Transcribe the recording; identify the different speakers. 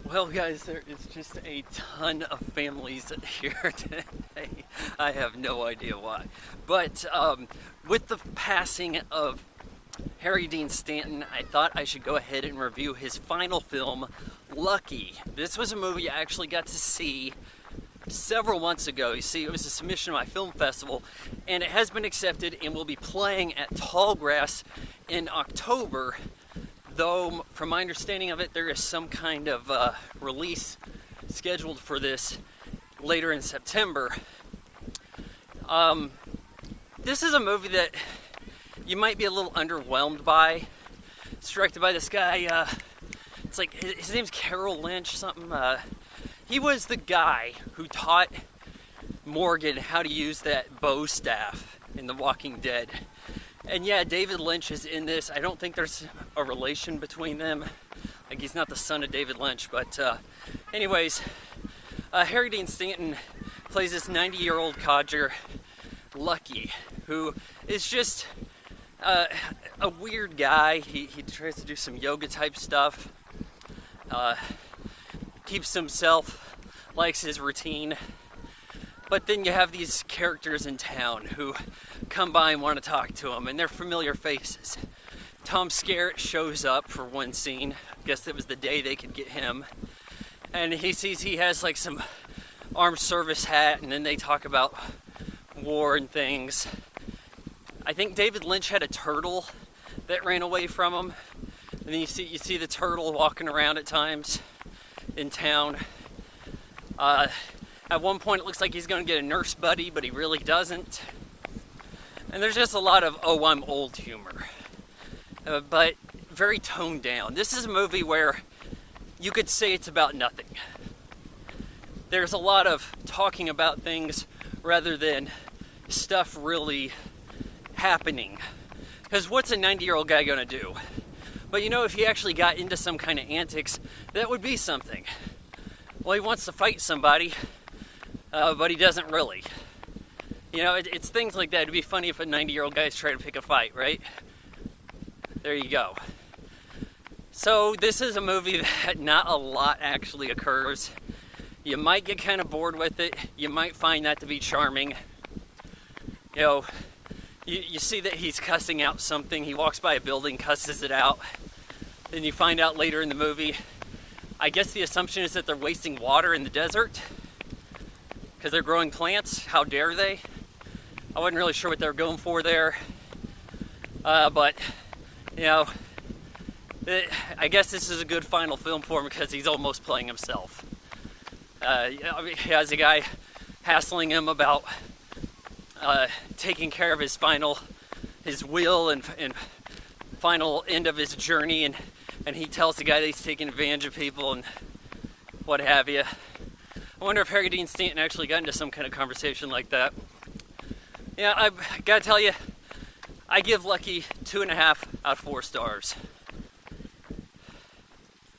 Speaker 1: Well, guys, there is just a ton of families here today. I have no idea why. But with the passing of Harry Dean Stanton, I thought I should go ahead and review his final film, Lucky. This was a movie I actually got to see several months ago. You see, it was a submission to my film festival, and it has been accepted and will be playing at Tallgrass in October. Though, from my understanding of it, there is some kind of release scheduled for this later in September. This is a movie that you might be a little underwhelmed by. It's directed by this guy, it's like, his name's Carroll Lynch, something. He was the guy who taught Morgan how to use that bow staff in The Walking Dead. And yeah, David Lynch is in this. I don't think there's a relation between them. Like, he's not the son of David Lynch. But anyways, Harry Dean Stanton plays this 90-year-old codger, Lucky, who is just a weird guy. He tries to do some yoga type stuff. Keeps himself, likes his routine. But then you have these characters in town who come by and want to talk to him, and they're familiar faces. Tom Skerritt shows up for one scene. I guess it was the day they could get him. And he sees he has like some armed service hat, and then they talk about war and things. I think David Lynch had a turtle that ran away from him. And then you see the turtle walking around at times in town. At one point, it looks like he's going to get a nurse buddy, but he really doesn't. And there's just a lot of, oh, I'm old humor. But very toned down. This is a movie where you could say it's about nothing. There's a lot of talking about things rather than stuff really happening. Because what's a 90-year-old guy going to do? But you know, if he actually got into some kind of antics, that would be something. Well, he wants to fight somebody. But he doesn't really. You know, it's things like that. It'd be funny if a 90-year-old guy's trying to pick a fight, right? There you go. So this is a movie that not a lot actually occurs. You might get kind of bored with it. You might find that to be charming. You know, you see that he's cussing out something. He walks by a building, cusses it out. Then you find out later in the movie, I guess the assumption is that they're wasting water in the desert because they're growing plants. How dare they? I wasn't really sure what they were going for there. But, you know, I guess this is a good final film for him because he's almost playing himself. He has a guy hassling him about taking care of his will and final end of his journey, and he tells the guy that he's taking advantage of people and what have you. I wonder if Harry Dean Stanton actually got into some kind of conversation like that. Yeah, I gotta tell you, I give Lucky 2.5 out of 4 stars.